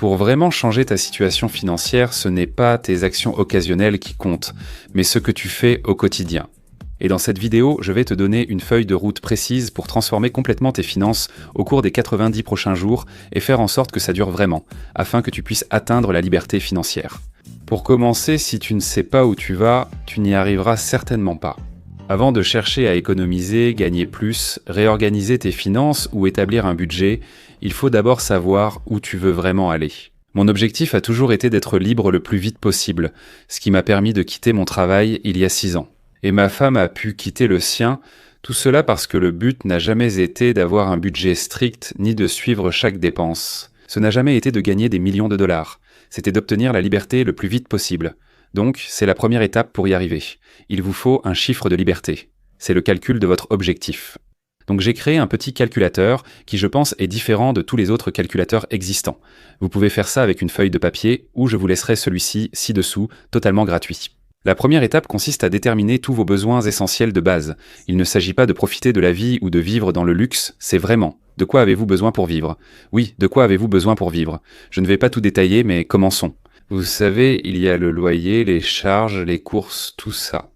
Pour vraiment changer ta situation financière, ce n'est pas tes actions occasionnelles qui comptent, mais ce que tu fais au quotidien. Et dans cette vidéo, je vais te donner une feuille de route précise pour transformer complètement tes finances au cours des 90 prochains jours et faire en sorte que ça dure vraiment, afin que tu puisses atteindre la liberté financière. Pour commencer, si tu ne sais pas où tu vas, tu n'y arriveras certainement pas. Avant de chercher à économiser, gagner plus, réorganiser tes finances ou établir un budget, il faut d'abord savoir où tu veux vraiment aller. Mon objectif a toujours été d'être libre le plus vite possible, ce qui m'a permis de quitter mon travail il y a 6 ans. Et ma femme a pu quitter le sien, tout cela parce que le but n'a jamais été d'avoir un budget strict ni de suivre chaque dépense. Ce n'a jamais été de gagner des millions de dollars, c'était d'obtenir la liberté le plus vite possible. Donc, c'est la première étape pour y arriver. Il vous faut un chiffre de liberté. C'est le calcul de votre objectif. Donc j'ai créé un petit calculateur qui, je pense, est différent de tous les autres calculateurs existants. Vous pouvez faire ça avec une feuille de papier ou je vous laisserai celui-ci ci-dessous, totalement gratuit. La première étape consiste à déterminer tous vos besoins essentiels de base. Il ne s'agit pas de profiter de la vie ou de vivre dans le luxe, c'est vraiment de quoi avez-vous besoin pour vivre. Oui, de quoi avez-vous besoin pour vivre. Je ne vais pas tout détailler, mais commençons. Vous savez, il y a le loyer, les charges, les courses, tout ça.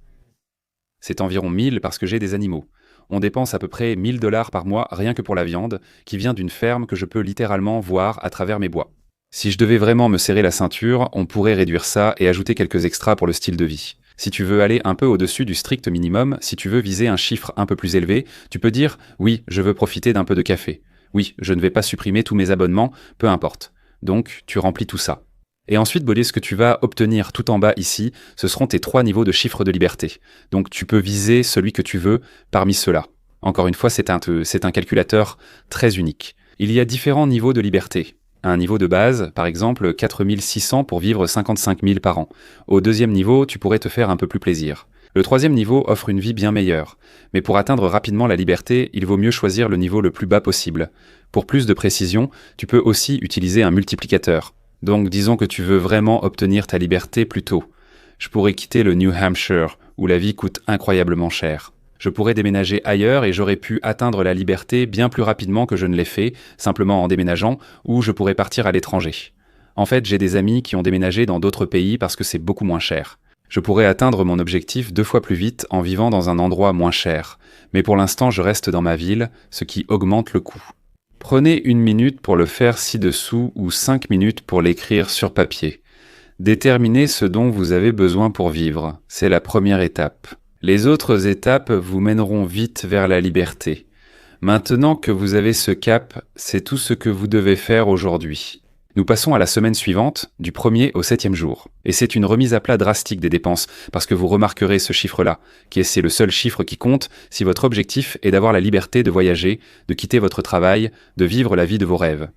C'est environ 1000 parce que j'ai des animaux. On dépense à peu près 1000 $ par mois rien que pour la viande, qui vient d'une ferme que je peux littéralement voir à travers mes bois. Si je devais vraiment me serrer la ceinture, on pourrait réduire ça et ajouter quelques extras pour le style de vie. Si tu veux aller un peu au-dessus du strict minimum, si tu veux viser un chiffre un peu plus élevé, tu peux dire « Oui, je veux profiter d'un peu de café. Oui, je ne vais pas supprimer tous mes abonnements, peu importe. » Donc, tu remplis tout ça. Et ensuite, ce que tu vas obtenir tout en bas ici, ce seront tes 3 niveaux de chiffre de liberté. Donc, tu peux viser celui que tu veux parmi ceux-là. Encore une fois, c'est un calculateur très unique. Il y a différents niveaux de liberté. Un niveau de base, par exemple 4600 pour vivre 55 000 par an. Au deuxième niveau, tu pourrais te faire un peu plus plaisir. Le troisième niveau offre une vie bien meilleure. Mais pour atteindre rapidement la liberté, il vaut mieux choisir le niveau le plus bas possible. Pour plus de précision, tu peux aussi utiliser un multiplicateur. Donc disons que tu veux vraiment obtenir ta liberté plus tôt. Je pourrais quitter le New Hampshire, où la vie coûte incroyablement cher. Je pourrais déménager ailleurs et j'aurais pu atteindre la liberté bien plus rapidement que je ne l'ai fait, simplement en déménageant, ou je pourrais partir à l'étranger. En fait, j'ai des amis qui ont déménagé dans d'autres pays parce que c'est beaucoup moins cher. Je pourrais atteindre mon objectif 2 fois plus vite en vivant dans un endroit moins cher. Mais pour l'instant, je reste dans ma ville, ce qui augmente le coût. Prenez 1 minute pour le faire ci-dessous ou 5 minutes pour l'écrire sur papier. Déterminez ce dont vous avez besoin pour vivre. C'est la première étape. Les autres étapes vous mèneront vite vers la liberté. Maintenant que vous avez ce cap, c'est tout ce que vous devez faire aujourd'hui. Nous passons à la semaine suivante, du 1er au 7e jour. Et c'est une remise à plat drastique des dépenses, parce que vous remarquerez ce chiffre-là, c'est le seul chiffre qui compte si votre objectif est d'avoir la liberté de voyager, de quitter votre travail, de vivre la vie de vos rêves.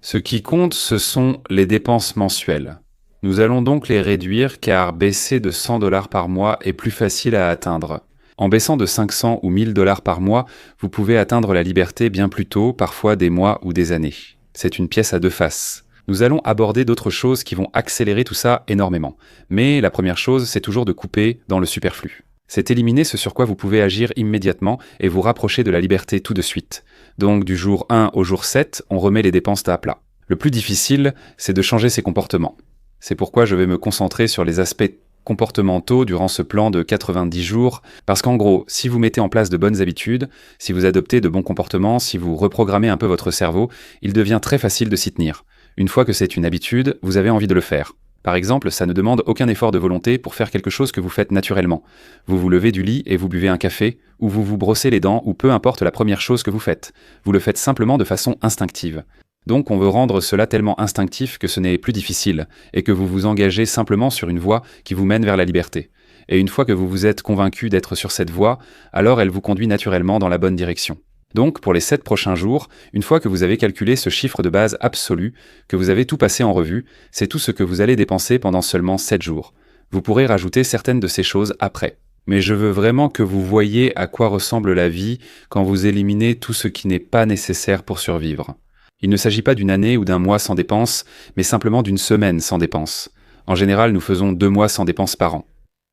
Ce qui compte, ce sont les dépenses mensuelles. Nous allons donc les réduire car baisser de 100 $ par mois est plus facile à atteindre. En baissant de 500 ou 1000 $ par mois, vous pouvez atteindre la liberté bien plus tôt, parfois des mois ou des années. C'est une pièce à 2 faces. Nous allons aborder d'autres choses qui vont accélérer tout ça énormément. Mais la première chose, c'est toujours de couper dans le superflu. C'est éliminer ce sur quoi vous pouvez agir immédiatement et vous rapprocher de la liberté tout de suite. Donc du jour 1 au jour 7, on remet les dépenses à plat. Le plus difficile, c'est de changer ses comportements. C'est pourquoi je vais me concentrer sur les aspects comportementaux durant ce plan de 90 jours, parce qu'en gros, si vous mettez en place de bonnes habitudes, si vous adoptez de bons comportements, si vous reprogrammez un peu votre cerveau, il devient très facile de s'y tenir. Une fois que c'est une habitude, vous avez envie de le faire. Par exemple, ça ne demande aucun effort de volonté pour faire quelque chose que vous faites naturellement. Vous vous levez du lit et vous buvez un café, ou vous vous brossez les dents, ou peu importe la première chose que vous faites. Vous le faites simplement de façon instinctive. Donc on veut rendre cela tellement instinctif que ce n'est plus difficile, et que vous vous engagez simplement sur une voie qui vous mène vers la liberté. Et une fois que vous vous êtes convaincu d'être sur cette voie, alors elle vous conduit naturellement dans la bonne direction. Donc pour les 7 prochains jours, une fois que vous avez calculé ce chiffre de base absolu, que vous avez tout passé en revue, c'est tout ce que vous allez dépenser pendant seulement 7 jours. Vous pourrez rajouter certaines de ces choses après. Mais je veux vraiment que vous voyiez à quoi ressemble la vie quand vous éliminez tout ce qui n'est pas nécessaire pour survivre. Il ne s'agit pas d'une année ou d'un mois sans dépenses, mais simplement d'une semaine sans dépenses. En général, nous faisons 2 mois sans dépenses par an.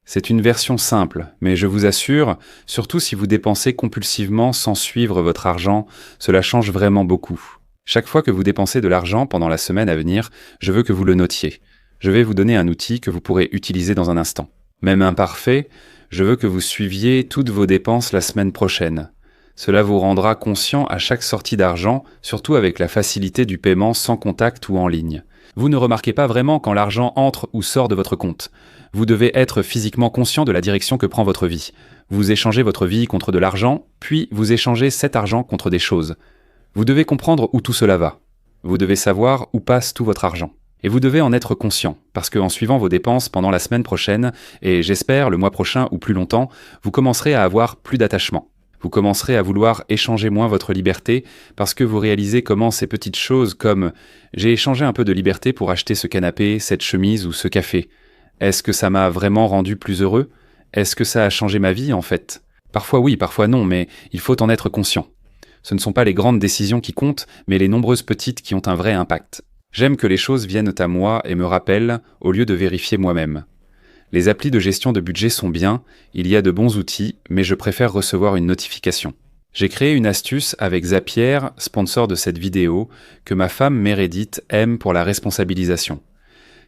C'est une version simple, mais je vous assure, surtout si vous dépensez compulsivement sans suivre votre argent, cela change vraiment beaucoup. Chaque fois que vous dépensez de l'argent pendant la semaine à venir, je veux que vous le notiez. Je vais vous donner un outil que vous pourrez utiliser dans un instant. Même imparfait, je veux que vous suiviez toutes vos dépenses la semaine prochaine. Cela vous rendra conscient à chaque sortie d'argent, surtout avec la facilité du paiement sans contact ou en ligne. Vous ne remarquez pas vraiment quand l'argent entre ou sort de votre compte. Vous devez être physiquement conscient de la direction que prend votre vie. Vous échangez votre vie contre de l'argent, puis vous échangez cet argent contre des choses. Vous devez comprendre où tout cela va. Vous devez savoir où passe tout votre argent. Et vous devez en être conscient, parce qu'en suivant vos dépenses pendant la semaine prochaine, et j'espère le mois prochain ou plus longtemps, vous commencerez à avoir plus d'attachement. Vous commencerez à vouloir échanger moins votre liberté, parce que vous réalisez comment ces petites choses comme « j'ai échangé un peu de liberté pour acheter ce canapé, cette chemise ou ce café. Est-ce que ça m'a vraiment rendu plus heureux? Est-ce que ça a changé ma vie en fait ?» Parfois oui, parfois non, mais il faut en être conscient. Ce ne sont pas les grandes décisions qui comptent, mais les nombreuses petites qui ont un vrai impact. J'aime que les choses viennent à moi et me rappellent, au lieu de vérifier moi-même. Les applis de gestion de budget sont bien, il y a de bons outils, mais je préfère recevoir une notification. J'ai créé une astuce avec Zapier, sponsor de cette vidéo, que ma femme Meredith aime pour la responsabilisation.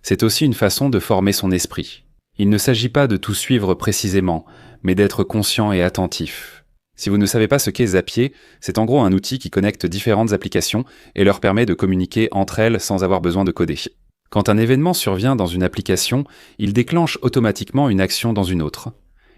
C'est aussi une façon de former son esprit. Il ne s'agit pas de tout suivre précisément, mais d'être conscient et attentif. Si vous ne savez pas ce qu'est Zapier, c'est en gros un outil qui connecte différentes applications et leur permet de communiquer entre elles sans avoir besoin de coder. Quand un événement survient dans une application, il déclenche automatiquement une action dans une autre.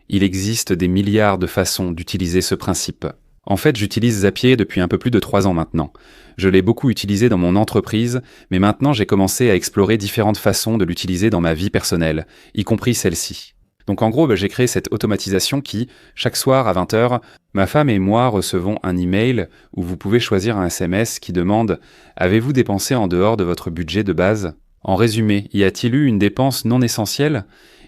Il existe des milliards de façons d'utiliser ce principe. En fait, j'utilise Zapier depuis un peu plus de 3 ans maintenant. Je l'ai beaucoup utilisé dans mon entreprise, mais maintenant j'ai commencé à explorer différentes façons de l'utiliser dans ma vie personnelle, y compris celle-ci. Donc en gros, j'ai créé cette automatisation qui, chaque soir à 20h, ma femme et moi recevons un email où vous pouvez choisir un SMS qui demande « Avez-vous dépensé en dehors de votre budget de base ?» En résumé, y a-t-il eu une dépense non essentielle?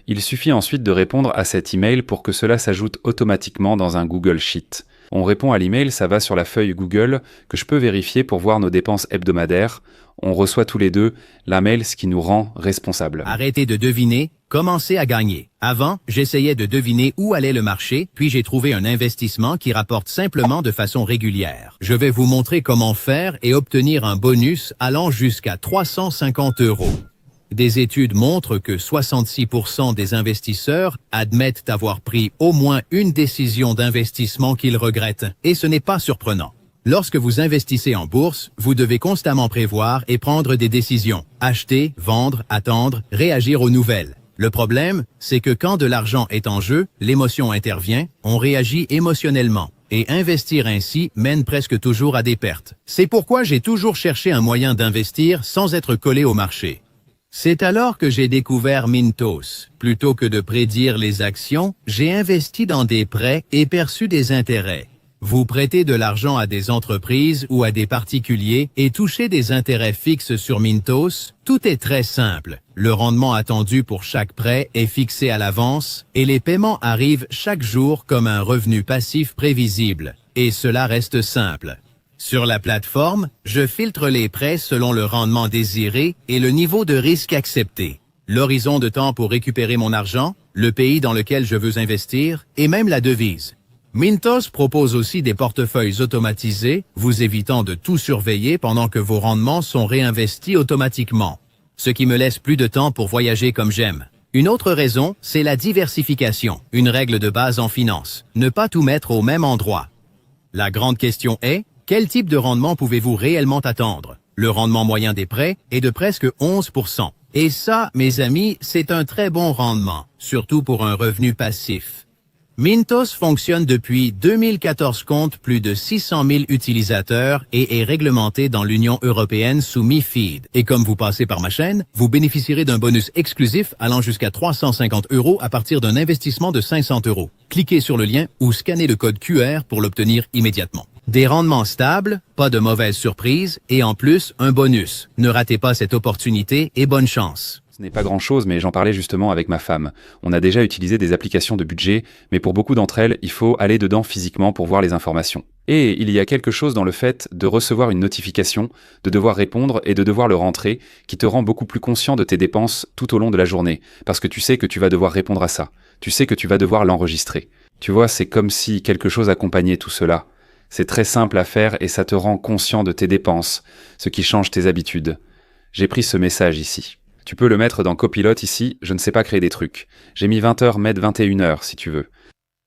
Il suffit ensuite de répondre à cet email pour que cela s'ajoute automatiquement dans un Google Sheet. On répond à l'email, ça va sur la feuille Google que je peux vérifier pour voir nos dépenses hebdomadaires. On reçoit tous les deux la mail, ce qui nous rend responsables. Arrêtez de deviner, commencez à gagner. Avant, j'essayais de deviner où allait le marché, puis j'ai trouvé un investissement qui rapporte simplement de façon régulière. Je vais vous montrer comment faire et obtenir un bonus allant jusqu'à 350 €. Des études montrent que 66% des investisseurs admettent avoir pris au moins une décision d'investissement qu'ils regrettent, et ce n'est pas surprenant. Lorsque vous investissez en bourse, vous devez constamment prévoir et prendre des décisions. Acheter, vendre, attendre, réagir aux nouvelles. Le problème, c'est que quand de l'argent est en jeu, l'émotion intervient, on réagit émotionnellement. Et investir ainsi mène presque toujours à des pertes. C'est pourquoi j'ai toujours cherché un moyen d'investir sans être collé au marché. C'est alors que j'ai découvert Mintos. Plutôt que de prédire les actions, j'ai investi dans des prêts et perçu des intérêts. Vous prêtez de l'argent à des entreprises ou à des particuliers et touchez des intérêts fixes sur Mintos, tout est très simple. Le rendement attendu pour chaque prêt est fixé à l'avance et les paiements arrivent chaque jour comme un revenu passif prévisible. Et cela reste simple. Sur la plateforme, je filtre les prêts selon le rendement désiré et le niveau de risque accepté. L'horizon de temps pour récupérer mon argent, le pays dans lequel je veux investir et même la devise. Mintos propose aussi des portefeuilles automatisés, vous évitant de tout surveiller pendant que vos rendements sont réinvestis automatiquement. Ce qui me laisse plus de temps pour voyager comme j'aime. Une autre raison, c'est la diversification, une règle de base en finance. Ne pas tout mettre au même endroit. La grande question est, quel type de rendement pouvez-vous réellement attendre? Le rendement moyen des prêts est de presque 11%. Et ça, mes amis, c'est un très bon rendement, surtout pour un revenu passif. Mintos fonctionne depuis 2014, compte plus de 600 000 utilisateurs et est réglementé dans l'Union européenne sous MiFID. Et comme vous passez par ma chaîne, vous bénéficierez d'un bonus exclusif allant jusqu'à 350 € à partir d'un investissement de 500 €. Cliquez sur le lien ou scannez le code QR pour l'obtenir immédiatement. Des rendements stables, pas de mauvaises surprises et en plus, un bonus. Ne ratez pas cette opportunité et bonne chance. Ce n'est pas grand-chose, mais j'en parlais justement avec ma femme. On a déjà utilisé des applications de budget, mais pour beaucoup d'entre elles, il faut aller dedans physiquement pour voir les informations. Et il y a quelque chose dans le fait de recevoir une notification, de devoir répondre et de devoir le rentrer, qui te rend beaucoup plus conscient de tes dépenses tout au long de la journée, parce que tu sais que tu vas devoir répondre à ça. Tu sais que tu vas devoir l'enregistrer. Tu vois, c'est comme si quelque chose accompagnait tout cela. C'est très simple à faire et ça te rend conscient de tes dépenses, ce qui change tes habitudes. J'ai pris ce message ici. Tu peux le mettre dans Copilot ici, je ne sais pas créer des trucs. J'ai mis 20h, mettre 21h si tu veux.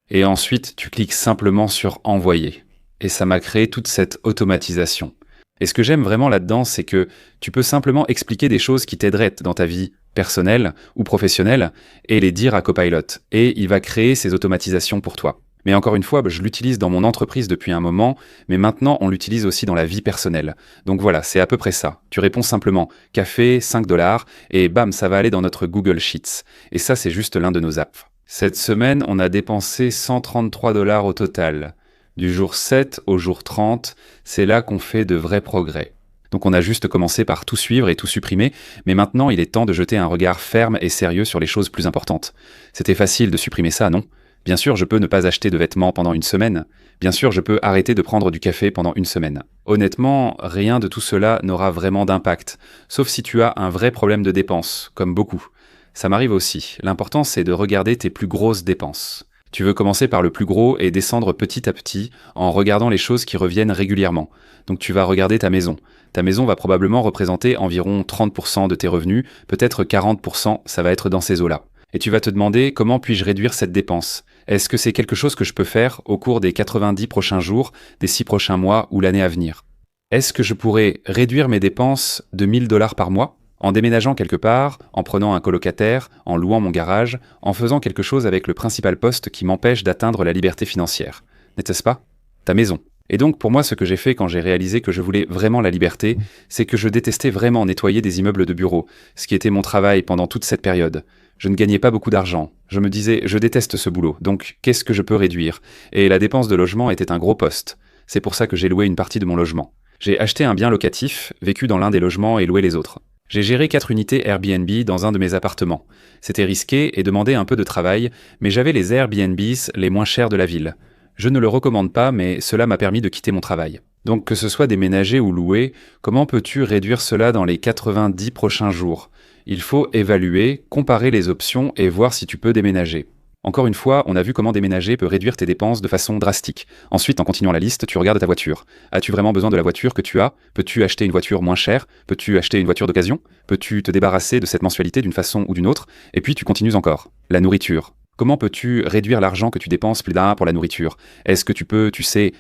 Et ensuite, tu cliques simplement sur Envoyer. Et ça m'a créé toute cette automatisation. Et ce que j'aime vraiment là-dedans, c'est que tu peux simplement expliquer des choses qui t'aideraient dans ta vie personnelle ou professionnelle et les dire à Copilot. Et il va créer ces automatisations pour toi. Mais encore une fois, je l'utilise dans mon entreprise depuis un moment, mais maintenant on l'utilise aussi dans la vie personnelle. Donc voilà, c'est à peu près ça. Tu réponds simplement « café, 5$, et bam, ça va aller dans notre Google Sheets. Et ça, c'est juste l'un de nos apps. Cette semaine, on a dépensé 133$ au total. Du jour 7 au jour 30, c'est là qu'on fait de vrais progrès. Donc on a juste commencé par tout suivre et tout supprimer, mais maintenant il est temps de jeter un regard ferme et sérieux sur les choses plus importantes. C'était facile de supprimer ça, non ? Bien sûr, je peux ne pas acheter de vêtements pendant une semaine. Bien sûr, je peux arrêter de prendre du café pendant une semaine. Honnêtement, rien de tout cela n'aura vraiment d'impact, sauf si tu as un vrai problème de dépenses, comme beaucoup. Ça m'arrive aussi. L'important, c'est de regarder tes plus grosses dépenses. Tu veux commencer par le plus gros et descendre petit à petit en regardant les choses qui reviennent régulièrement. Donc tu vas regarder ta maison. Ta maison va probablement représenter environ 30% de tes revenus, peut-être 40%, ça va être dans ces eaux-là. Et tu vas te demander comment puis-je réduire cette dépense ? Est-ce que c'est quelque chose que je peux faire au cours des 90 prochains jours, des 6 prochains mois ou l'année à venir ? Est-ce que je pourrais réduire mes dépenses de 1000$ par mois ? En déménageant quelque part, en prenant un colocataire, en louant mon garage, en faisant quelque chose avec le principal poste qui m'empêche d'atteindre la liberté financière. N'est-ce pas ? Ta maison. Et donc pour moi, ce que j'ai fait quand j'ai réalisé que je voulais vraiment la liberté, c'est que je détestais vraiment nettoyer des immeubles de bureaux, ce qui était mon travail pendant toute cette période. Je ne gagnais pas beaucoup d'argent. Je me disais, je déteste ce boulot, donc qu'est-ce que je peux réduire ? Et la dépense de logement était un gros poste. C'est pour ça que j'ai loué une partie de mon logement. J'ai acheté un bien locatif, vécu dans l'un des logements et loué les autres. J'ai géré 4 unités Airbnb dans un de mes appartements. C'était risqué et demandait un peu de travail, mais j'avais les Airbnbs les moins chers de la ville. Je ne le recommande pas, mais cela m'a permis de quitter mon travail. Donc que ce soit déménager ou louer, comment peux-tu réduire cela dans les 90 prochains jours ? Il faut évaluer, comparer les options et voir si tu peux déménager. Encore une fois, on a vu comment déménager peut réduire tes dépenses de façon drastique. Ensuite, en continuant la liste, tu regardes ta voiture. As-tu vraiment besoin de la voiture que tu as ? Peux-tu acheter une voiture moins chère ? Peux-tu acheter une voiture d'occasion ? Peux-tu te débarrasser de cette mensualité d'une façon ou d'une autre ? Et puis tu continues encore. La nourriture. Comment peux-tu réduire l'argent que tu dépenses plus d'un pour la nourriture ? Est-ce que tu peux,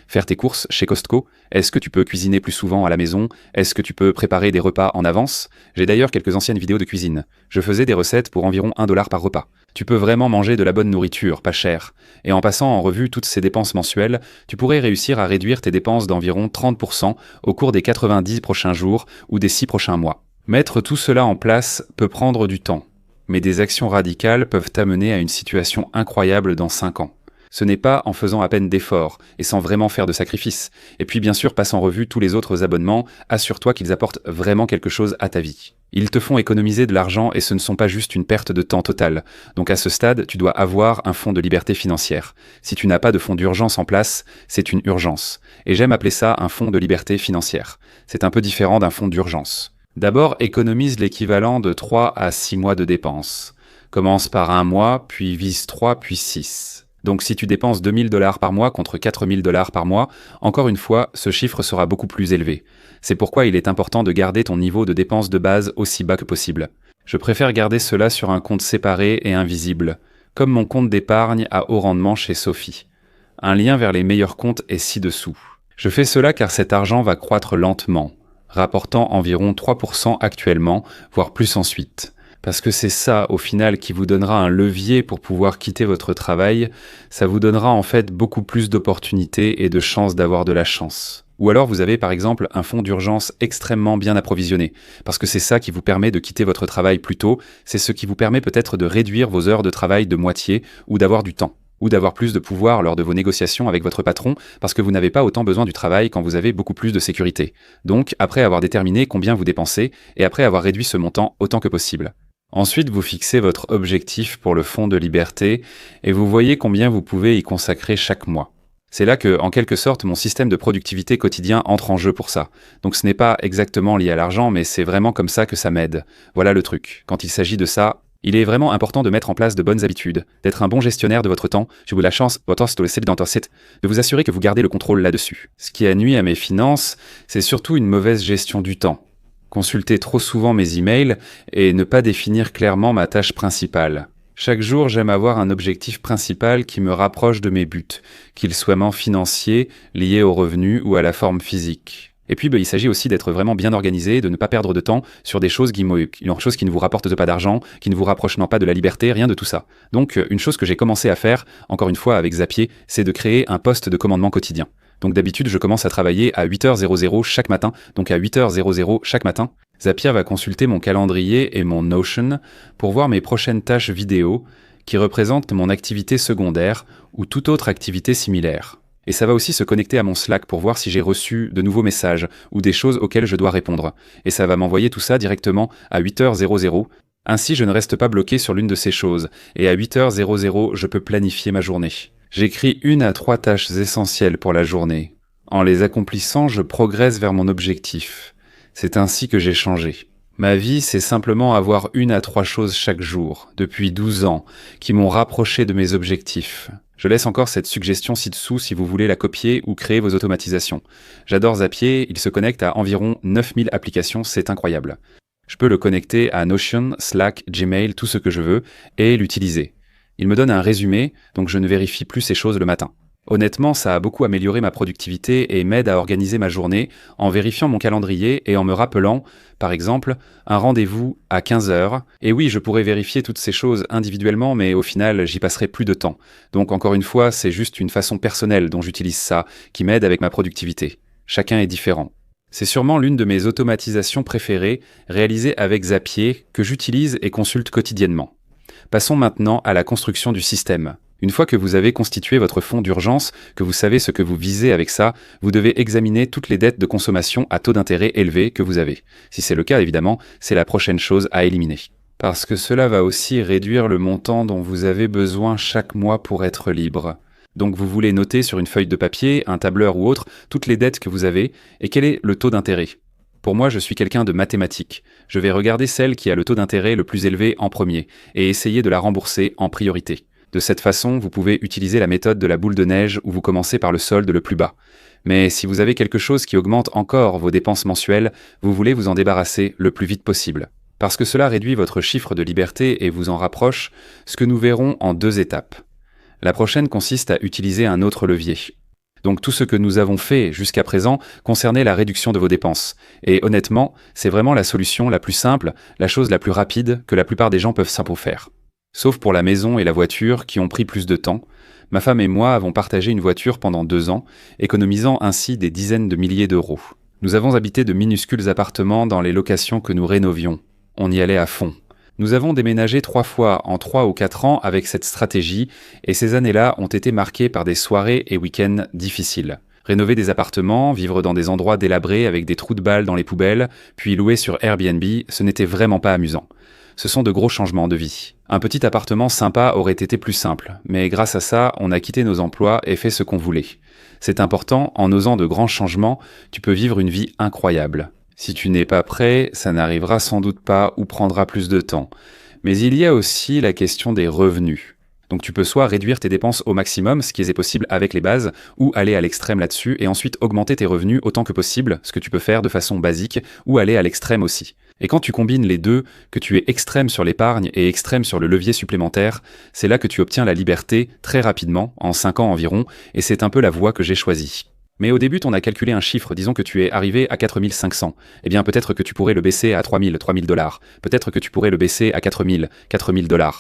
faire tes courses chez Costco ? Est-ce que tu peux cuisiner plus souvent à la maison ? Est-ce que tu peux préparer des repas en avance ? J'ai d'ailleurs quelques anciennes vidéos de cuisine. Je faisais des recettes pour environ 1$ par repas. Tu peux vraiment manger de la bonne nourriture, pas chère. Et en passant en revue toutes ces dépenses mensuelles, tu pourrais réussir à réduire tes dépenses d'environ 30% au cours des 90 prochains jours ou des 6 prochains mois. Mettre tout cela en place peut prendre du temps. Mais des actions radicales peuvent t'amener à une situation incroyable dans 5 ans. Ce n'est pas en faisant à peine d'efforts et sans vraiment faire de sacrifices. Et puis bien sûr, passe en revue tous les autres abonnements, assure-toi qu'ils apportent vraiment quelque chose à ta vie. Ils te font économiser de l'argent et ce ne sont pas juste une perte de temps totale. Donc à ce stade, tu dois avoir un fonds de liberté financière. Si tu n'as pas de fonds d'urgence en place, c'est une urgence. Et j'aime appeler ça un fonds de liberté financière. C'est un peu différent d'un fonds d'urgence. D'abord, économise l'équivalent de 3 à 6 mois de dépenses. Commence par 1 mois, puis vise 3, puis 6. Donc si tu dépenses 2000$ par mois contre 4000$ par mois, encore une fois, ce chiffre sera beaucoup plus élevé. C'est pourquoi il est important de garder ton niveau de dépenses de base aussi bas que possible. Je préfère garder cela sur un compte séparé et invisible, comme mon compte d'épargne à haut rendement chez Sophie. Un lien vers les meilleurs comptes est ci-dessous. Je fais cela car cet argent va croître lentement, rapportant environ 3% actuellement, voire plus ensuite. Parce que c'est ça, au final, qui vous donnera un levier pour pouvoir quitter votre travail. Ça vous donnera en fait beaucoup plus d'opportunités et de chances d'avoir de la chance. Ou alors vous avez par exemple un fonds d'urgence extrêmement bien approvisionné, parce que c'est ça qui vous permet de quitter votre travail plus tôt, c'est ce qui vous permet peut-être de réduire vos heures de travail de moitié ou d'avoir du temps. Ou d'avoir plus de pouvoir lors de vos négociations avec votre patron parce que vous n'avez pas autant besoin du travail quand vous avez beaucoup plus de sécurité. Donc, après avoir déterminé combien vous dépensez et après avoir réduit ce montant autant que possible. Ensuite, vous fixez votre objectif pour le fonds de liberté et vous voyez combien vous pouvez y consacrer chaque mois. C'est là que, en quelque sorte, mon système de productivité quotidien entre en jeu pour ça. Donc ce n'est pas exactement lié à l'argent, mais c'est vraiment comme ça que ça m'aide. Voilà le truc. Quand il s'agit de ça, Il est vraiment important de mettre en place de bonnes habitudes, d'être un bon gestionnaire de votre temps, je vous la chance, de vous assurer que vous gardez le contrôle là-dessus. Ce qui a nui à mes finances, c'est surtout une mauvaise gestion du temps. Consulter trop souvent mes emails et ne pas définir clairement ma tâche principale. Chaque jour, j'aime avoir un objectif principal qui me rapproche de mes buts, qu'ils soient financiers, liés aux revenus ou à la forme physique. Et puis, il s'agit aussi d'être vraiment bien organisé, de ne pas perdre de temps sur des choses qui ne vous rapportent pas d'argent, qui ne vous rapprochent pas de la liberté, rien de tout ça. Donc, une chose que j'ai commencé à faire, encore une fois avec Zapier, c'est de créer un poste de commandement quotidien. Donc d'habitude, je commence à travailler à 8h00 chaque matin, donc à 8h00 chaque matin. Zapier va consulter mon calendrier et mon Notion pour voir mes prochaines tâches vidéo qui représentent mon activité secondaire ou toute autre activité similaire. Et ça va aussi se connecter à mon Slack pour voir si j'ai reçu de nouveaux messages ou des choses auxquelles je dois répondre. Et ça va m'envoyer tout ça directement à 8h00. Ainsi, je ne reste pas bloqué sur l'une de ces choses. Et à 8h00, je peux planifier ma journée. J'écris 1 à 3 tâches essentielles pour la journée. En les accomplissant, je progresse vers mon objectif. C'est ainsi que j'ai changé. Ma vie, c'est simplement avoir 1 à 3 choses chaque jour, depuis 12 ans, qui m'ont rapproché de mes objectifs. Je laisse encore cette suggestion ci-dessous si vous voulez la copier ou créer vos automatisations. J'adore Zapier, il se connecte à environ 9000 applications, c'est incroyable. Je peux le connecter à Notion, Slack, Gmail, tout ce que je veux, et l'utiliser. Il me donne un résumé, donc je ne vérifie plus ces choses le matin. Honnêtement, ça a beaucoup amélioré ma productivité et m'aide à organiser ma journée en vérifiant mon calendrier et en me rappelant, par exemple, un rendez-vous à 15h. Et oui, je pourrais vérifier toutes ces choses individuellement, mais au final, j'y passerai plus de temps. Donc encore une fois, c'est juste une façon personnelle dont j'utilise ça, qui m'aide avec ma productivité. Chacun est différent. C'est sûrement l'une de mes automatisations préférées, réalisée avec Zapier, que j'utilise et consulte quotidiennement. Passons maintenant à la construction du système. Une fois que vous avez constitué votre fonds d'urgence, que vous savez ce que vous visez avec ça, vous devez examiner toutes les dettes de consommation à taux d'intérêt élevé que vous avez. Si c'est le cas, évidemment, c'est la prochaine chose à éliminer. Parce que cela va aussi réduire le montant dont vous avez besoin chaque mois pour être libre. Donc vous voulez noter sur une feuille de papier, un tableur ou autre, toutes les dettes que vous avez et quel est le taux d'intérêt. Pour moi, je suis quelqu'un de mathématique. Je vais regarder celle qui a le taux d'intérêt le plus élevé en premier et essayer de la rembourser en priorité. De cette façon, vous pouvez utiliser la méthode de la boule de neige où vous commencez par le solde le plus bas. Mais si vous avez quelque chose qui augmente encore vos dépenses mensuelles, vous voulez vous en débarrasser le plus vite possible. Parce que cela réduit votre chiffre de liberté et vous en rapproche, ce que nous verrons en 2 étapes. La prochaine consiste à utiliser un autre levier. Donc tout ce que nous avons fait jusqu'à présent concernait la réduction de vos dépenses. Et honnêtement, c'est vraiment la solution la plus simple, la chose la plus rapide que la plupart des gens peuvent simplement faire. Sauf pour la maison et la voiture qui ont pris plus de temps. Ma femme et moi avons partagé une voiture pendant 2 ans, économisant ainsi des dizaines de milliers d'euros. Nous avons habité de minuscules appartements dans les locations que nous rénovions. On y allait à fond. Nous avons déménagé 3 fois en 3 ou 4 ans avec cette stratégie, et ces années-là ont été marquées par des soirées et week-ends difficiles. Rénover des appartements, vivre dans des endroits délabrés avec des trous de balles dans les poubelles, puis louer sur Airbnb, ce n'était vraiment pas amusant. Ce sont de gros changements de vie. Un petit appartement sympa aurait été plus simple, mais grâce à ça, on a quitté nos emplois et fait ce qu'on voulait. C'est important, en osant de grands changements, tu peux vivre une vie incroyable. Si tu n'es pas prêt, ça n'arrivera sans doute pas ou prendra plus de temps. Mais il y a aussi la question des revenus. Donc tu peux soit réduire tes dépenses au maximum, ce qui est possible avec les bases, ou aller à l'extrême là-dessus et ensuite augmenter tes revenus autant que possible, ce que tu peux faire de façon basique, ou aller à l'extrême aussi. Et quand tu combines les deux, que tu es extrême sur l'épargne et extrême sur le levier supplémentaire, c'est là que tu obtiens la liberté très rapidement, en 5 ans environ, et c'est un peu la voie que j'ai choisie. Mais au début, on a calculé un chiffre, disons que tu es arrivé à 4500. Eh bien, peut-être que tu pourrais le baisser à 3000 $. Peut-être que tu pourrais le baisser à 4000 $.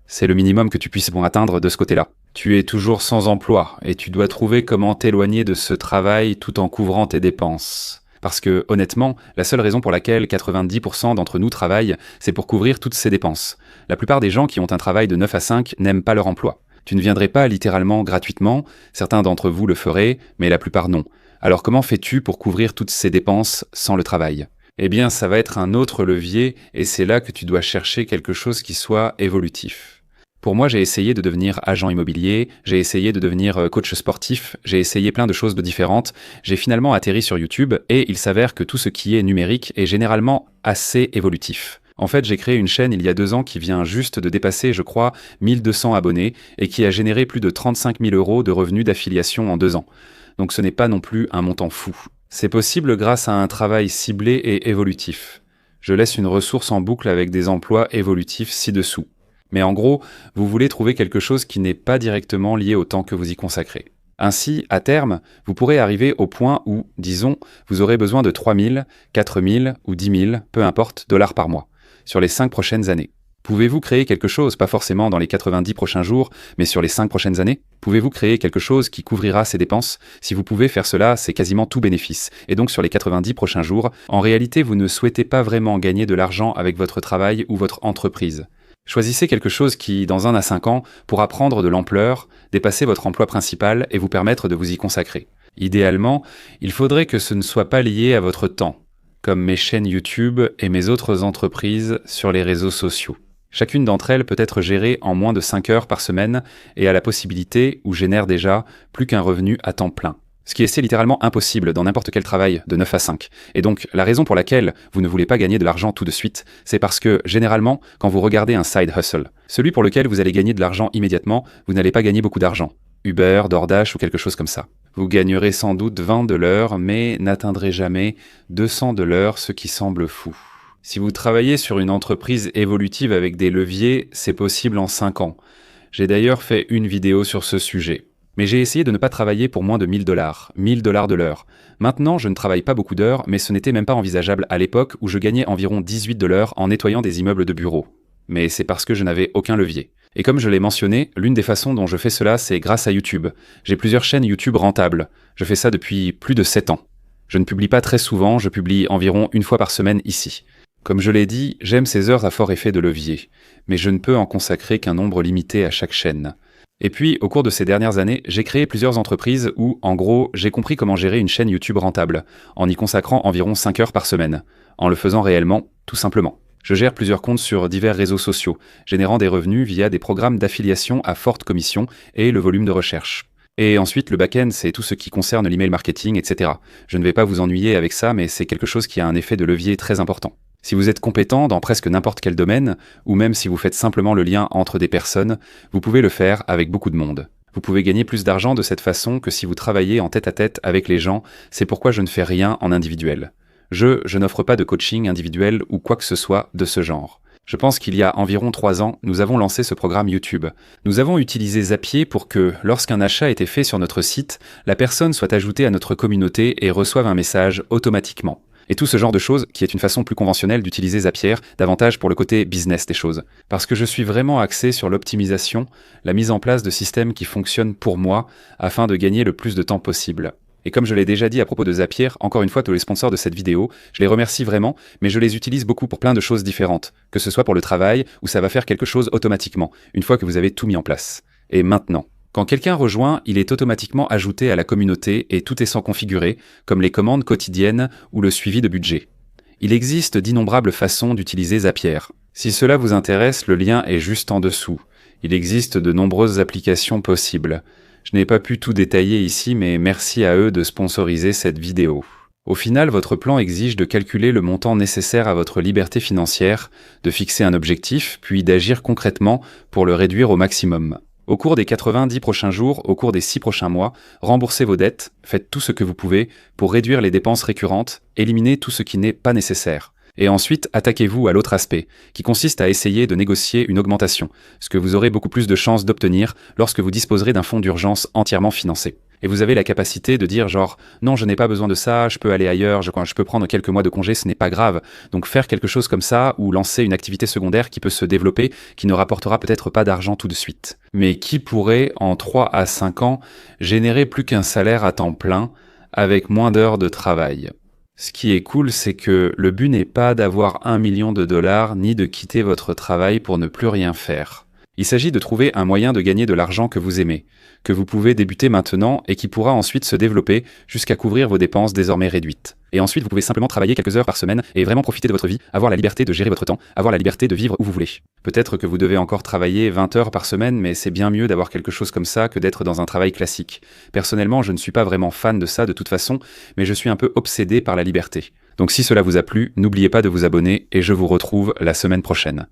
C'est le minimum que tu puisses atteindre de ce côté-là. Tu es toujours sans emploi et tu dois trouver comment t'éloigner de ce travail tout en couvrant tes dépenses. Parce que, honnêtement, la seule raison pour laquelle 90% d'entre nous travaillent, c'est pour couvrir toutes ces dépenses. La plupart des gens qui ont un travail de 9 à 5 n'aiment pas leur emploi. Tu ne viendrais pas littéralement gratuitement, certains d'entre vous le feraient, mais la plupart non. Alors comment fais-tu pour couvrir toutes ces dépenses sans le travail ? Eh bien, ça va être un autre levier et c'est là que tu dois chercher quelque chose qui soit évolutif. Pour moi, j'ai essayé de devenir agent immobilier, j'ai essayé de devenir coach sportif, j'ai essayé plein de choses différentes, j'ai finalement atterri sur YouTube et il s'avère que tout ce qui est numérique est généralement assez évolutif. En fait, j'ai créé une chaîne il y a 2 ans qui vient juste de dépasser, je crois, 1200 abonnés et qui a généré plus de 35 000 € de revenus d'affiliation en 2 ans. Donc ce n'est pas non plus un montant fou. C'est possible grâce à un travail ciblé et évolutif. Je laisse une ressource en boucle avec des emplois évolutifs ci-dessous. Mais en gros, vous voulez trouver quelque chose qui n'est pas directement lié au temps que vous y consacrez. Ainsi, à terme, vous pourrez arriver au point où, disons, vous aurez besoin de 3 000, 4 000 ou 10 000, peu importe, dollars par mois, sur les 5 prochaines années. Pouvez-vous créer quelque chose, pas forcément dans les 90 prochains jours, mais sur les 5 prochaines années? Pouvez-vous créer quelque chose qui couvrira ces dépenses? Si vous pouvez faire cela, c'est quasiment tout bénéfice. Et donc sur les 90 prochains jours, en réalité, vous ne souhaitez pas vraiment gagner de l'argent avec votre travail ou votre entreprise. Choisissez quelque chose qui, dans 1 à 5 ans, pourra prendre de l'ampleur, dépasser votre emploi principal et vous permettre de vous y consacrer. Idéalement, il faudrait que ce ne soit pas lié à votre temps, comme mes chaînes YouTube et mes autres entreprises sur les réseaux sociaux. Chacune d'entre elles peut être gérée en moins de 5 heures par semaine et a la possibilité, ou génère déjà, plus qu'un revenu à temps plein. Ce qui est littéralement impossible dans n'importe quel travail de 9 à 5. Et donc, la raison pour laquelle vous ne voulez pas gagner de l'argent tout de suite, c'est parce que, généralement, quand vous regardez un side hustle, celui pour lequel vous allez gagner de l'argent immédiatement, vous n'allez pas gagner beaucoup d'argent. Uber, DoorDash ou quelque chose comme ça. Vous gagnerez sans doute 20 de l'heure, mais n'atteindrez jamais 200 de l'heure, ce qui semble fou. Si vous travaillez sur une entreprise évolutive avec des leviers, c'est possible en 5 ans. J'ai d'ailleurs fait une vidéo sur ce sujet. Mais j'ai essayé de ne pas travailler pour moins de 1 000 $, 1 000 $ de l'heure. Maintenant, je ne travaille pas beaucoup d'heures, mais ce n'était même pas envisageable à l'époque où je gagnais environ 18 de l'heure en nettoyant des immeubles de bureaux. Mais c'est parce que je n'avais aucun levier. Et comme je l'ai mentionné, l'une des façons dont je fais cela, c'est grâce à YouTube. J'ai plusieurs chaînes YouTube rentables. Je fais ça depuis plus de 7 ans. Je ne publie pas très souvent, je publie environ 1 fois par semaine ici. Comme je l'ai dit, j'aime ces heures à fort effet de levier, mais je ne peux en consacrer qu'un nombre limité à chaque chaîne. Et puis, au cours de ces dernières années, j'ai créé plusieurs entreprises où, en gros, j'ai compris comment gérer une chaîne YouTube rentable, en y consacrant environ 5 heures par semaine, en le faisant réellement, tout simplement. Je gère plusieurs comptes sur divers réseaux sociaux, générant des revenus via des programmes d'affiliation à forte commission et le volume de recherche. Et ensuite, le back-end, c'est tout ce qui concerne l'email marketing, etc. Je ne vais pas vous ennuyer avec ça, mais c'est quelque chose qui a un effet de levier très important. Si vous êtes compétent dans presque n'importe quel domaine, ou même si vous faites simplement le lien entre des personnes, vous pouvez le faire avec beaucoup de monde. Vous pouvez gagner plus d'argent de cette façon que si vous travaillez en tête-à-tête avec les gens, c'est pourquoi je ne fais rien en individuel. Je n'offre pas de coaching individuel ou quoi que ce soit de ce genre. Je pense qu'il y a environ 3 ans, nous avons lancé ce programme YouTube. Nous avons utilisé Zapier pour que, lorsqu'un achat était fait sur notre site, la personne soit ajoutée à notre communauté et reçoive un message automatiquement. Et tout ce genre de choses, qui est une façon plus conventionnelle d'utiliser Zapier, davantage pour le côté business des choses. Parce que je suis vraiment axé sur l'optimisation, la mise en place de systèmes qui fonctionnent pour moi, afin de gagner le plus de temps possible. Et comme je l'ai déjà dit à propos de Zapier, encore une fois tous les sponsors de cette vidéo, je les remercie vraiment, mais je les utilise beaucoup pour plein de choses différentes, que ce soit pour le travail, où ça va faire quelque chose automatiquement, une fois que vous avez tout mis en place. Et maintenant, quand quelqu'un rejoint, il est automatiquement ajouté à la communauté et tout est sans configurer, comme les commandes quotidiennes ou le suivi de budget. Il existe d'innombrables façons d'utiliser Zapier. Si cela vous intéresse, le lien est juste en dessous. Il existe de nombreuses applications possibles. Je n'ai pas pu tout détailler ici, mais merci à eux de sponsoriser cette vidéo. Au final, votre plan exige de calculer le montant nécessaire à votre liberté financière, de fixer un objectif, puis d'agir concrètement pour le réduire au maximum. Au cours des 90 prochains jours, au cours des 6 prochains mois, remboursez vos dettes, faites tout ce que vous pouvez pour réduire les dépenses récurrentes, éliminez tout ce qui n'est pas nécessaire. Et ensuite, attaquez-vous à l'autre aspect, qui consiste à essayer de négocier une augmentation, ce que vous aurez beaucoup plus de chances d'obtenir lorsque vous disposerez d'un fonds d'urgence entièrement financé. Et vous avez la capacité de dire genre « Non, je n'ai pas besoin de ça, je peux aller ailleurs, je peux prendre quelques mois de congé, ce n'est pas grave. » Donc faire quelque chose comme ça ou lancer une activité secondaire qui peut se développer, qui ne rapportera peut-être pas d'argent tout de suite, mais qui pourrait, en 3 à 5 ans, générer plus qu'un salaire à temps plein avec moins d'heures de travail. Ce qui est cool, c'est que le but n'est pas d'avoir 1 million de dollars ni de quitter votre travail pour ne plus rien faire. Il s'agit de trouver un moyen de gagner de l'argent que vous aimez, que vous pouvez débuter maintenant et qui pourra ensuite se développer jusqu'à couvrir vos dépenses désormais réduites. Et ensuite, vous pouvez simplement travailler quelques heures par semaine et vraiment profiter de votre vie, avoir la liberté de gérer votre temps, avoir la liberté de vivre où vous voulez. Peut-être que vous devez encore travailler 20 heures par semaine, mais c'est bien mieux d'avoir quelque chose comme ça que d'être dans un travail classique. Personnellement, je ne suis pas vraiment fan de ça de toute façon, mais je suis un peu obsédé par la liberté. Donc si cela vous a plu, n'oubliez pas de vous abonner et je vous retrouve la semaine prochaine.